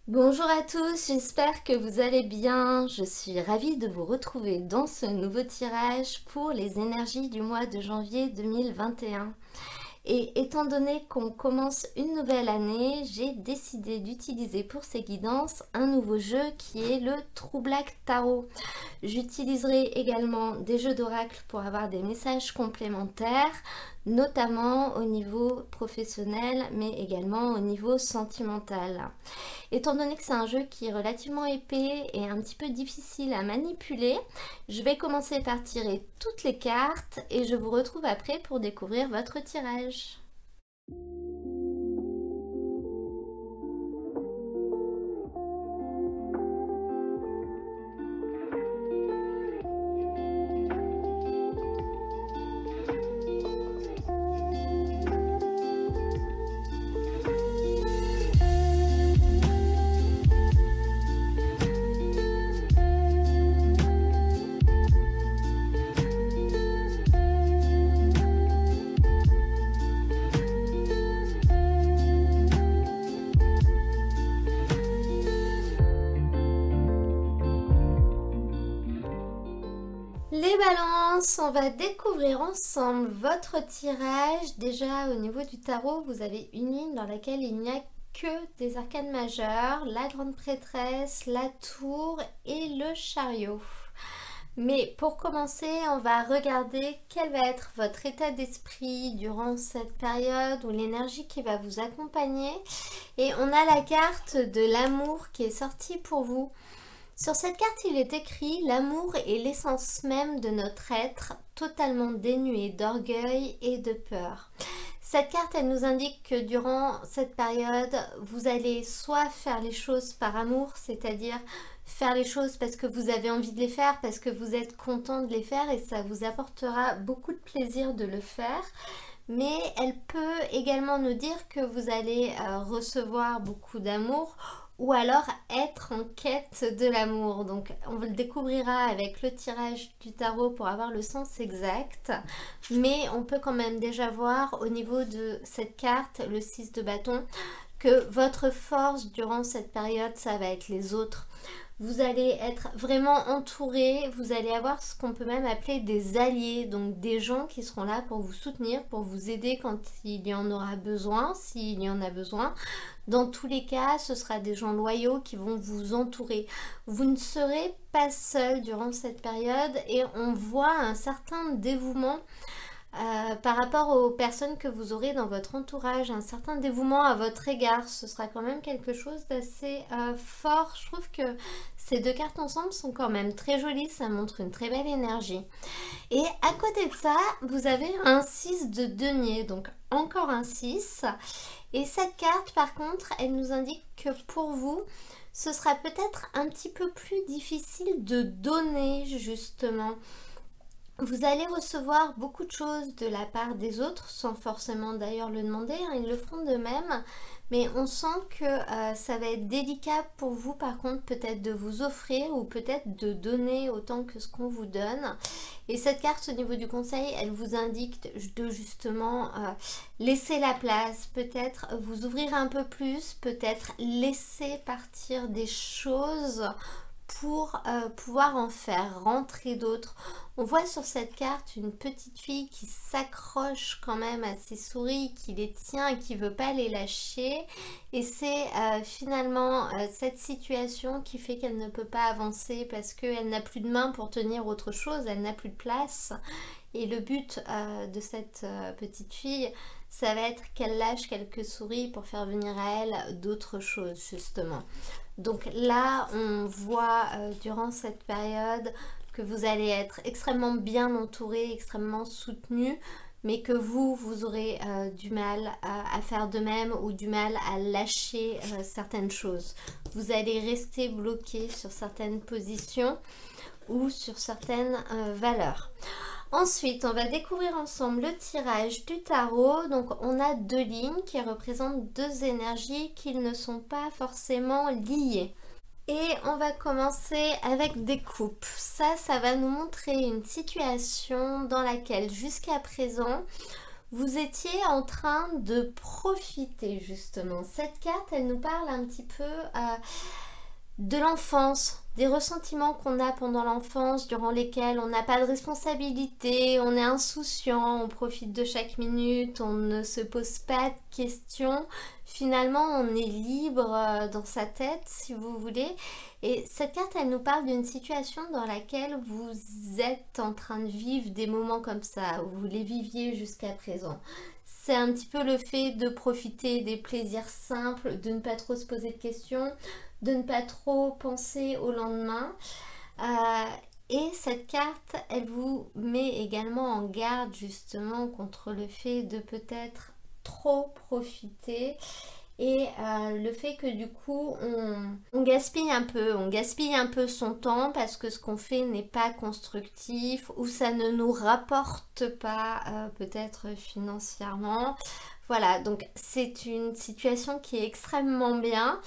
Bonjour à tous, j'espère que vous allez bien. Je suis ravie de vous retrouver dans ce nouveau tirage pour les énergies du mois de janvier 2021. Et étant donné qu'on commence une nouvelle année, j'ai décidé d'utiliser pour ces guidances un nouveau jeu qui est le True Black Tarot. J'utiliserai également des jeux d'oracle pour avoir des messages complémentaires, notamment au niveau professionnel, mais également au niveau sentimental. Étant donné que c'est un jeu qui est relativement épais et un petit peu difficile à manipuler, je vais commencer par tirer toutes les cartes et je vous retrouve après pour découvrir votre tirage. Les balances, on va découvrir ensemble votre tirage. Déjà au niveau du tarot, vous avez une ligne dans laquelle il n'y a que des arcanes majeures, la grande prêtresse, la tour et le chariot. Mais pour commencer, on va regarder quel va être votre état d'esprit durant cette période ou l'énergie qui va vous accompagner. Et on a la carte de l'amour qui est sortie pour vous. Sur cette carte, il est écrit « L'amour est l'essence même de notre être, totalement dénué d'orgueil et de peur ». Cette carte, elle nous indique que durant cette période, vous allez soit faire les choses par amour, c'est-à-dire faire les choses parce que vous avez envie de les faire, parce que vous êtes content de les faire et ça vous apportera beaucoup de plaisir de le faire. Mais elle peut également nous dire que vous allez recevoir beaucoup d'amour ou alors être en quête de l'amour. Donc on le découvrira avec le tirage du tarot pour avoir le sens exact. Mais on peut quand même déjà voir au niveau de cette carte, le 6 de bâton, que votre force durant cette période, ça va être les autres. Vous allez être vraiment entouré, vous allez avoir ce qu'on peut même appeler des alliés, donc des gens qui seront là pour vous soutenir, pour vous aider quand il y en aura besoin, s'il y en a besoin. Dans tous les cas, ce sera des gens loyaux qui vont vous entourer. Vous ne serez pas seul durant cette période et on voit un certain dévouement par rapport aux personnes que vous aurez dans votre entourage, un certain dévouement à votre égard. Ce sera quand même quelque chose d'assez fort. Je trouve que ces deux cartes ensemble sont quand même très jolies, ça montre une très belle énergie. Et à côté de ça, vous avez un 6 de denier, donc encore un 6. Et cette carte, par contre, elle nous indique que pour vous, ce sera peut-être un petit peu plus difficile de donner, justement. Vous allez recevoir beaucoup de choses de la part des autres, sans forcément d'ailleurs le demander, hein, ils le feront de même. Mais on sent que ça va être délicat pour vous, par contre, peut-être de vous offrir ou peut-être de donner autant que ce qu'on vous donne. Et cette carte, au niveau du conseil, elle vous indique de justement laisser la place, peut-être vous ouvrir un peu plus, peut-être laisser partir des choses pour pouvoir en faire rentrer d'autres. On voit sur cette carte une petite fille qui s'accroche quand même à ses souris, qui les tient et qui ne veut pas les lâcher. Et c'est finalement cette situation qui fait qu'elle ne peut pas avancer parce qu'elle n'a plus de main pour tenir autre chose, elle n'a plus de place. Et le but de cette petite fille, ça va être qu'elle lâche quelques souris pour faire venir à elle d'autres choses, justement. Donc là, on voit durant cette période que vous allez être extrêmement bien entouré, extrêmement soutenu, mais que vous aurez du mal à faire de même ou du mal à lâcher certaines choses. Vous allez rester bloqué sur certaines positions ou sur certaines valeurs. Ensuite, on va découvrir ensemble le tirage du tarot. Donc, on a deux lignes qui représentent deux énergies qui ne sont pas forcément liées. Et on va commencer avec des coupes. Ça va nous montrer une situation dans laquelle jusqu'à présent, vous étiez en train de profiter justement. Cette carte, elle nous parle un petit peu de l'enfance, des ressentiments qu'on a pendant l'enfance, durant lesquels on n'a pas de responsabilité, on est insouciant, on profite de chaque minute, on ne se pose pas de questions. Finalement, on est libre dans sa tête, si vous voulez. Et cette carte, elle nous parle d'une situation dans laquelle vous êtes en train de vivre des moments comme ça, où vous les viviez jusqu'à présent. C'est un petit peu le fait de profiter des plaisirs simples, de ne pas trop se poser de questions, de ne pas trop penser au lendemain. Et cette carte, elle vous met également en garde justement contre le fait de peut-être trop profiter et le fait que du coup on gaspille un peu son temps parce que ce qu'on fait n'est pas constructif ou ça ne nous rapporte pas peut-être financièrement. Voilà, donc c'est une situation qui est extrêmement bien,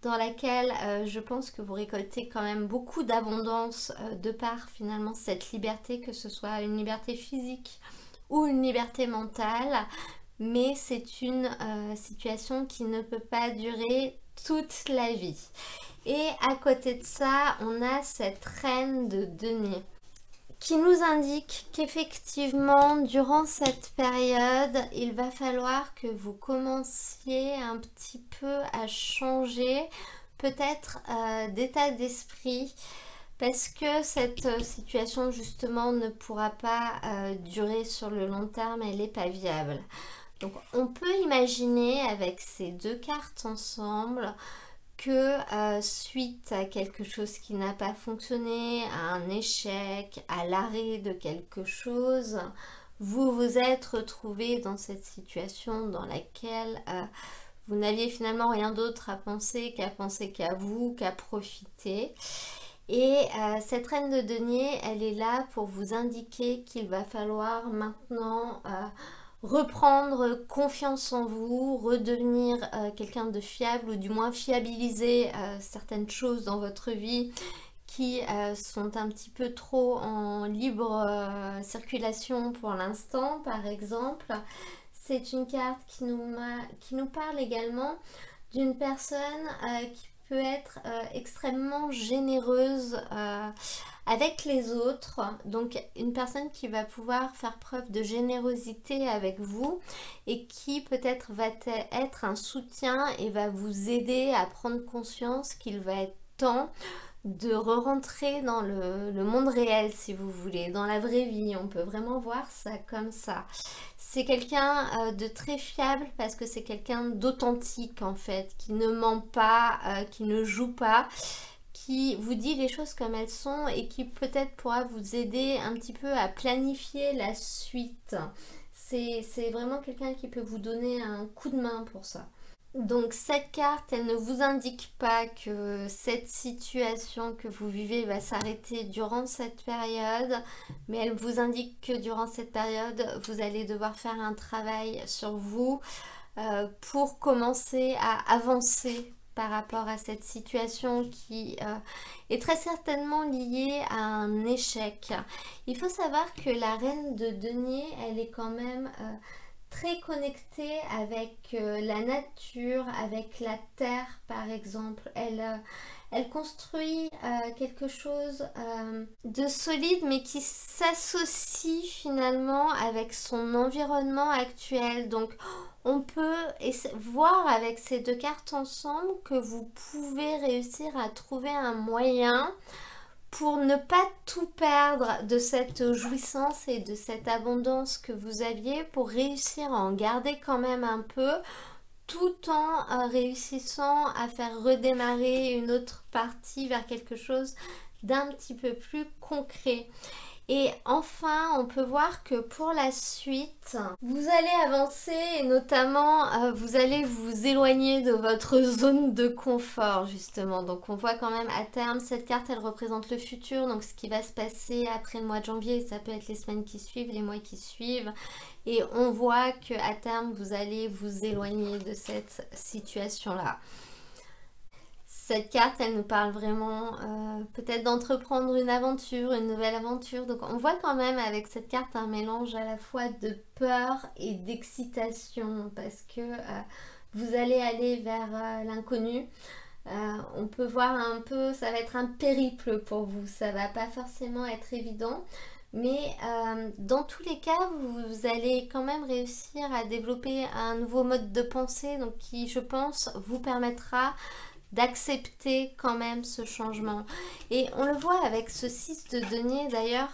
dans laquelle je pense que vous récoltez quand même beaucoup d'abondance de par finalement cette liberté, que ce soit une liberté physique ou une liberté mentale, mais c'est une situation qui ne peut pas durer toute la vie. Et à côté de ça, on a cette reine de denier qui nous indique qu'effectivement, durant cette période, il va falloir que vous commenciez un petit peu à changer peut-être d'état d'esprit, parce que cette situation justement ne pourra pas durer sur le long terme, elle n'est pas viable. Donc on peut imaginer avec ces deux cartes ensemble que suite à quelque chose qui n'a pas fonctionné, à un échec, à l'arrêt de quelque chose, vous vous êtes retrouvé dans cette situation dans laquelle vous n'aviez finalement rien d'autre à penser qu'à vous, qu'à profiter. Et cette reine de denier, elle est là pour vous indiquer qu'il va falloir maintenant reprendre confiance en vous, redevenir quelqu'un de fiable ou du moins fiabiliser certaines choses dans votre vie qui sont un petit peu trop en libre circulation pour l'instant, par exemple. C'est une carte qui nous parle également d'une personne qui peut être extrêmement généreuse avec les autres, donc une personne qui va pouvoir faire preuve de générosité avec vous et qui peut-être va être un soutien et va vous aider à prendre conscience qu'il va être temps de re-rentrer dans le monde réel, si vous voulez, dans la vraie vie. On peut vraiment voir ça comme ça. C'est quelqu'un de très fiable parce que c'est quelqu'un d'authentique en fait, qui ne ment pas, qui ne joue pas, qui vous dit les choses comme elles sont et qui peut-être pourra vous aider un petit peu à planifier la suite. C'est vraiment quelqu'un qui peut vous donner un coup de main pour ça. Donc cette carte, elle ne vous indique pas que cette situation que vous vivez va s'arrêter durant cette période, mais elle vous indique que durant cette période, vous allez devoir faire un travail sur vous pour commencer à avancer par rapport à cette situation qui est très certainement liée à un échec. Il faut savoir que la reine de denier, elle est quand même très connectée avec la nature, avec la terre par exemple. Elle construit quelque chose de solide mais qui s'associe finalement avec son environnement actuel. Donc on peut voir avec ces deux cartes ensemble que vous pouvez réussir à trouver un moyen pour ne pas tout perdre de cette jouissance et de cette abondance que vous aviez, pour réussir à en garder quand même un peu, tout en réussissant à faire redémarrer une autre partie vers quelque chose d'un petit peu plus concret. Et enfin, on peut voir que pour la suite, vous allez avancer et notamment vous allez vous éloigner de votre zone de confort justement. Donc on voit quand même à terme, cette carte elle représente le futur, donc ce qui va se passer après le mois de janvier, ça peut être les semaines qui suivent, les mois qui suivent. Et on voit qu'à terme, vous allez vous éloigner de cette situation-là. Cette carte, elle nous parle vraiment peut-être d'entreprendre une aventure, une nouvelle aventure. Donc on voit quand même avec cette carte un mélange à la fois de peur et d'excitation parce que vous allez aller vers l'inconnu. On peut voir un peu, ça va être un périple pour vous, ça va pas forcément être évident. Mais dans tous les cas, vous allez quand même réussir à développer un nouveau mode de pensée donc qui, je pense, vous permettra d'accepter quand même ce changement. Et on le voit avec ce 6 de denier d'ailleurs,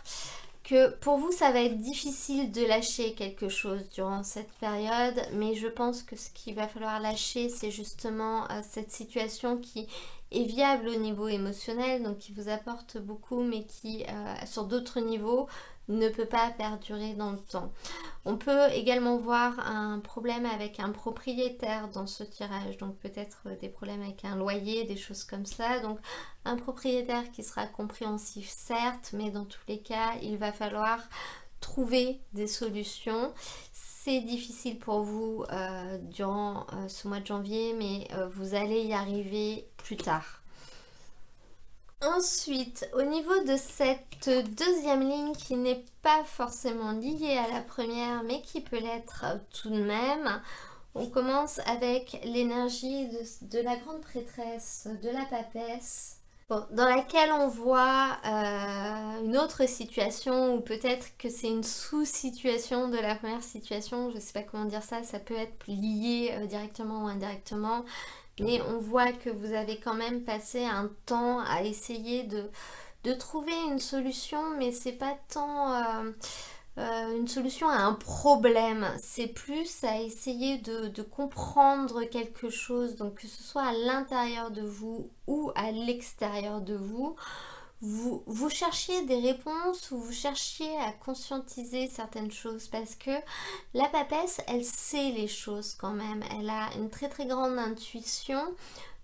que pour vous ça va être difficile de lâcher quelque chose durant cette période, mais je pense que ce qu'il va falloir lâcher, c'est justement cette situation qui est viable au niveau émotionnel, donc qui vous apporte beaucoup, mais qui sur d'autres niveaux ne peut pas perdurer dans le temps. On peut également voir un problème avec un propriétaire dans ce tirage, donc peut-être des problèmes avec un loyer, des choses comme ça. Donc un propriétaire qui sera compréhensif certes, mais dans tous les cas, il va falloir trouver des solutions. C'est difficile pour vous durant ce mois de janvier, mais vous allez y arriver plus tard. Ensuite, au niveau de cette deuxième ligne qui n'est pas forcément liée à la première, mais qui peut l'être tout de même, on commence avec l'énergie de la grande prêtresse, de la papesse. Bon, dans laquelle on voit une autre situation ou peut-être que c'est une sous-situation de la première situation, je ne sais pas comment dire ça, ça peut être lié directement ou indirectement, mais on voit que vous avez quand même passé un temps à essayer de trouver une solution, mais c'est pas tant une solution à un problème, c'est plus à essayer de comprendre quelque chose, donc que ce soit à l'intérieur de vous ou à l'extérieur de vous. Vous cherchiez des réponses ou vous cherchiez à conscientiser certaines choses parce que la papesse, elle sait les choses quand même. Elle a une très très grande intuition.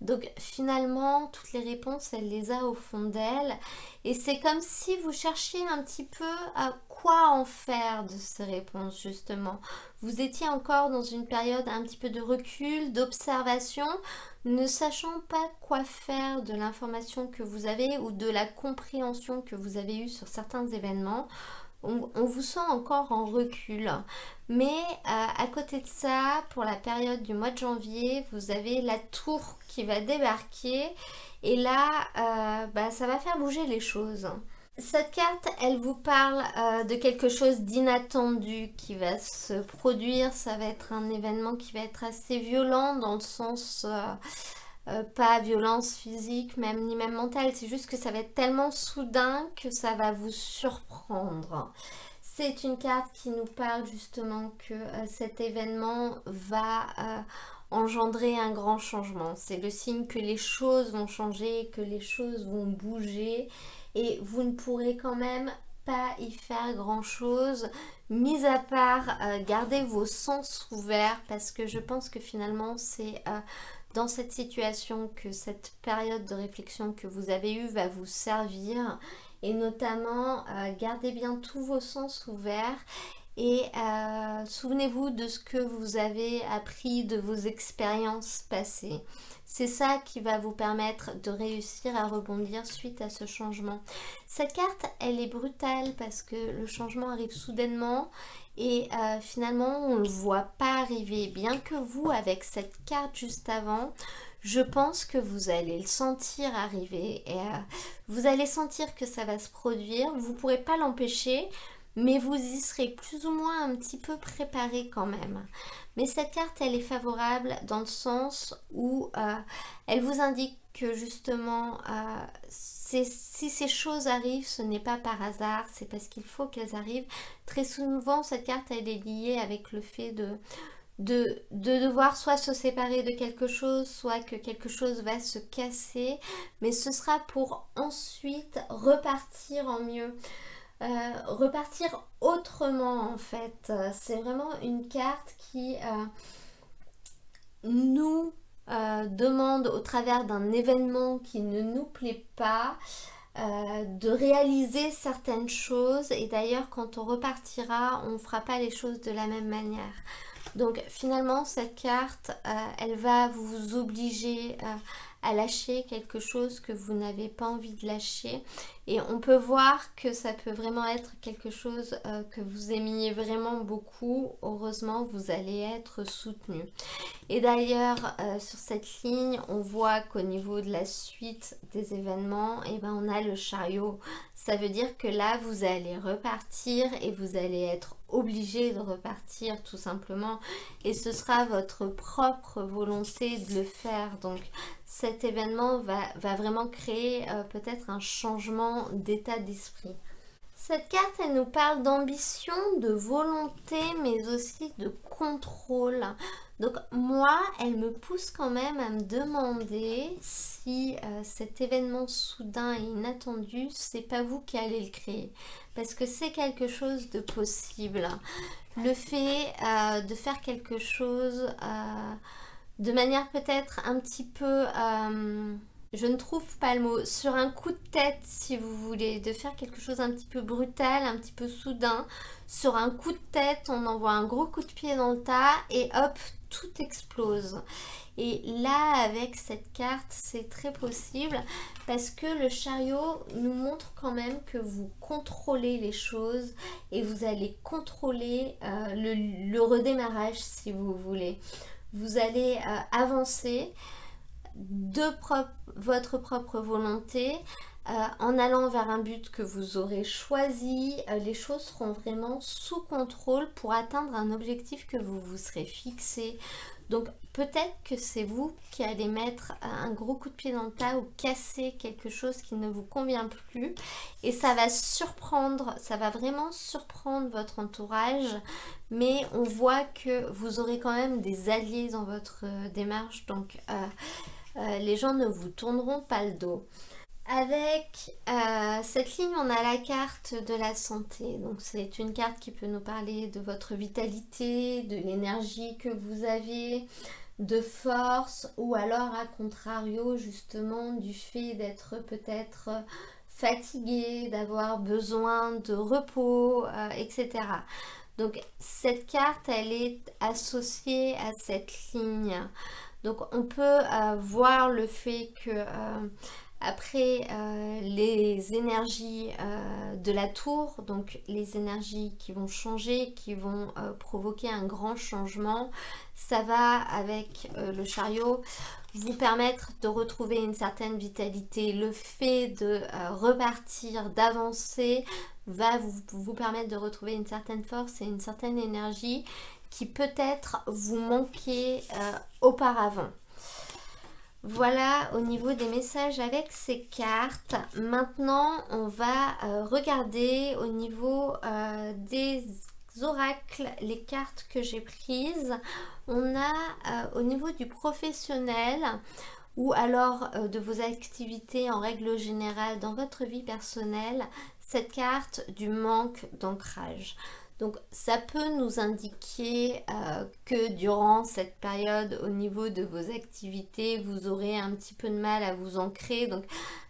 Donc finalement, toutes les réponses, elle les a au fond d'elle. Et c'est comme si vous cherchiez un petit peu à quoi en faire de ces réponses justement. Vous étiez encore dans une période un petit peu de recul, d'observation, ne sachant pas quoi faire de l'information que vous avez ou de la compréhension que vous avez eue sur certains événements. On vous sent encore en recul. Mais à côté de ça, pour la période du mois de janvier, vous avez la tour qui va débarquer. Et là, ça va faire bouger les choses. Cette carte, elle vous parle de quelque chose d'inattendu qui va se produire. Ça va être un événement qui va être assez violent dans le sens... pas violence physique même ni même mentale, c'est juste que ça va être tellement soudain que ça va vous surprendre. C'est une carte qui nous parle justement que cet événement va engendrer un grand changement. C'est le signe que les choses vont changer, que les choses vont bouger et vous ne pourrez quand même pas y faire grand chose, mis à part garder vos sens ouverts parce que je pense que finalement c'est dans cette situation que cette période de réflexion que vous avez eue va vous servir et notamment gardez bien tous vos sens ouverts et souvenez-vous de ce que vous avez appris de vos expériences passées. C'est ça qui va vous permettre de réussir à rebondir suite à ce changement. Cette carte, elle est brutale parce que le changement arrive soudainement et finalement on ne le voit pas arriver. Bien que vous, avec cette carte juste avant, je pense que vous allez le sentir arriver et vous allez sentir que ça va se produire. Vous ne pourrez pas l'empêcher, mais vous y serez plus ou moins un petit peu préparé quand même. Mais cette carte, elle est favorable dans le sens où elle vous indique que justement, si ces choses arrivent, ce n'est pas par hasard, c'est parce qu'il faut qu'elles arrivent. Très souvent, cette carte, elle est liée avec le fait de devoir soit se séparer de quelque chose, soit que quelque chose va se casser, mais ce sera pour ensuite repartir en mieux. Repartir autrement en fait. C'est vraiment une carte qui nous demande au travers d'un événement qui ne nous plaît pas de réaliser certaines choses et d'ailleurs quand on repartira on ne fera pas les choses de la même manière. Donc finalement cette carte elle va vous obliger à lâcher quelque chose que vous n'avez pas envie de lâcher. Et on peut voir que ça peut vraiment être quelque chose que vous aimiez vraiment beaucoup. Heureusement, vous allez être soutenu. Et d'ailleurs, sur cette ligne, on voit qu'au niveau de la suite des événements, eh ben, on a le chariot. Ça veut dire que là, vous allez repartir et vous allez être obligé de repartir tout simplement. Et ce sera votre propre volonté de le faire. Donc, cet événement va vraiment créer peut-être un changement d'état d'esprit. Cette carte, elle nous parle d'ambition, de volonté, mais aussi de contrôle. Donc moi, elle me pousse quand même à me demander si cet événement soudain et inattendu, c'est pas vous qui allez le créer. Parce que c'est quelque chose de possible. Le fait de faire quelque chose de manière peut-être un petit peu... je ne trouve pas le mot, sur un coup de tête si vous voulez, de faire quelque chose un petit peu brutal, un petit peu soudain. Sur un coup de tête, on envoie un gros coup de pied dans le tas et hop, tout explose. Et là, avec cette carte, c'est très possible parce que le chariot nous montre quand même que vous contrôlez les choses et vous allez contrôler le redémarrage si vous voulez. Vous allez avancer de votre propre volonté en allant vers un but que vous aurez choisi. Les choses seront vraiment sous contrôle pour atteindre un objectif que vous vous serez fixé. Donc peut-être que c'est vous qui allez mettre un gros coup de pied dans le tas ou casser quelque chose qui ne vous convient plus. Et ça va surprendre, ça va vraiment surprendre votre entourage. Mais on voit que vous aurez quand même des alliés dans votre démarche. Donc les gens ne vous tourneront pas le dos. Avec cette ligne, on a la carte de la santé. Donc c'est une carte qui peut nous parler de votre vitalité, de l'énergie que vous avez, de force, ou alors à contrario justement du fait d'être peut-être fatigué, d'avoir besoin de repos, etc. Donc cette carte, elle est associée à cette ligne. Donc on peut voir le fait que après les énergies de la tour, donc les énergies qui vont changer, qui vont provoquer un grand changement, ça va avec le chariot vous permettre de retrouver une certaine vitalité. Le fait de repartir, d'avancer, va vous permettre de retrouver une certaine force et une certaine énergie qui peut-être vous manquait auparavant. Voilà au niveau des messages avec ces cartes. Maintenant, on va regarder au niveau des oracles, les cartes que j'ai prises. On a au niveau du professionnel ou alors de vos activités en règle générale dans votre vie personnelle, cette carte du manque d'ancrage. Donc ça peut nous indiquer que durant cette période au niveau de vos activités, vous aurez un petit peu de mal à vous ancrer, donc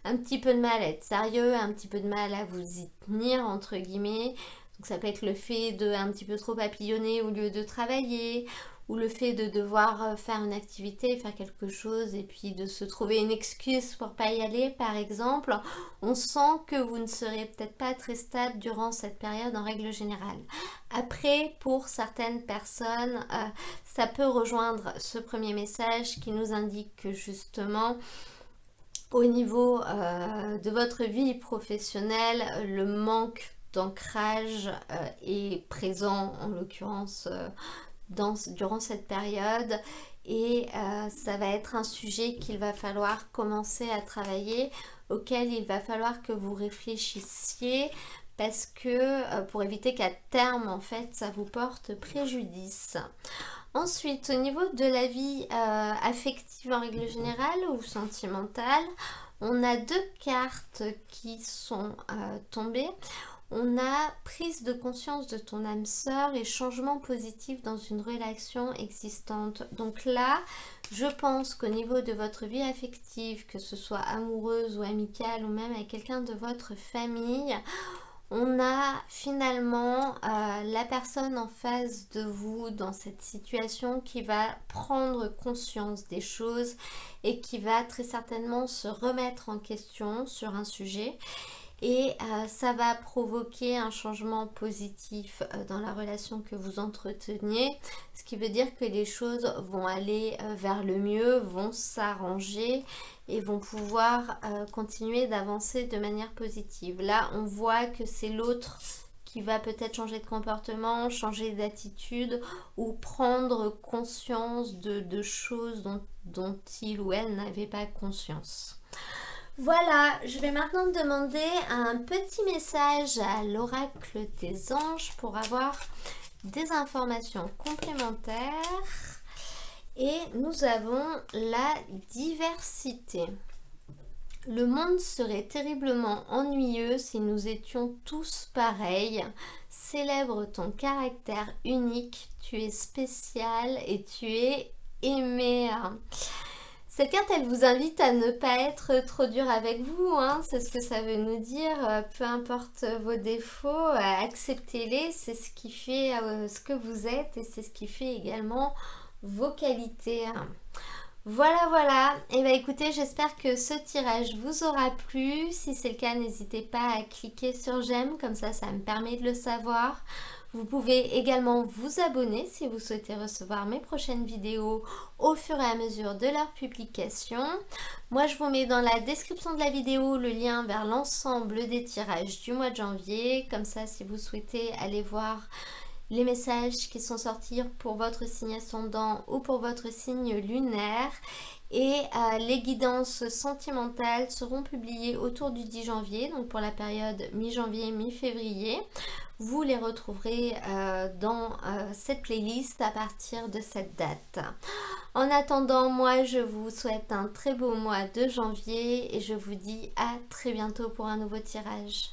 un petit peu de mal à être sérieux, un petit peu de mal à vous y tenir entre guillemets. Donc ça peut être le fait de un petit peu trop papillonner au lieu de travailler, ou le fait de devoir faire une activité, faire quelque chose et puis de se trouver une excuse pour pas y aller par exemple. On sent que vous ne serez peut-être pas très stable durant cette période en règle générale. Après, pour certaines personnes, ça peut rejoindre ce premier message qui nous indique que justement au niveau de votre vie professionnelle, le manque d'ancrage est présent en l'occurrence durant cette période et ça va être un sujet qu'il va falloir commencer à travailler, auquel il va falloir que vous réfléchissiez parce que pour éviter qu'à terme en fait ça vous porte préjudice. Ensuite, au niveau de la vie affective en règle générale ou sentimentale, on a deux cartes qui sont tombées. On a prise de conscience de ton âme sœur et changement positif dans une relation existante. Donc là, je pense qu'au niveau de votre vie affective, que ce soit amoureuse ou amicale ou même avec quelqu'un de votre famille, On a finalement la personne en face de vous dans cette situation qui va prendre conscience des choses et qui va très certainement se remettre en question sur un sujet. Et ça va provoquer un changement positif dans la relation que vous entreteniez, ce qui veut dire que les choses vont aller vers le mieux, vont s'arranger et vont pouvoir continuer d'avancer de manière positive. Là, on voit que c'est l'autre qui va peut-être changer de comportement, changer d'attitude ou prendre conscience de choses dont il ou elle n'avait pas conscience. Voilà, je vais maintenant demander un petit message à l'oracle des anges pour avoir des informations complémentaires. Et nous avons la diversité. Le monde serait terriblement ennuyeux si nous étions tous pareils. Célèbre ton caractère unique, tu es spécial et tu es aimé. Cette carte, elle vous invite à ne pas être trop dur avec vous, hein. C'est ce que ça veut nous dire. Peu importe vos défauts, acceptez-les, c'est ce qui fait ce que vous êtes et c'est ce qui fait également vos qualités. Voilà, voilà. Et bien écoutez, j'espère que ce tirage vous aura plu. Si c'est le cas, n'hésitez pas à cliquer sur j'aime, comme ça me permet de le savoir. Vous pouvez également vous abonner si vous souhaitez recevoir mes prochaines vidéos au fur et à mesure de leur publication. Moi, je vous mets dans la description de la vidéo le lien vers l'ensemble des tirages du mois de janvier. Comme ça, si vous souhaitez aller voir les messages qui sont sortis pour votre signe ascendant ou pour votre signe lunaire. Et les guidances sentimentales seront publiées autour du 10 janvier, donc pour la période mi-janvier, mi-février. Vous les retrouverez dans cette playlist à partir de cette date. En attendant, moi je vous souhaite un très beau mois de janvier et je vous dis à très bientôt pour un nouveau tirage.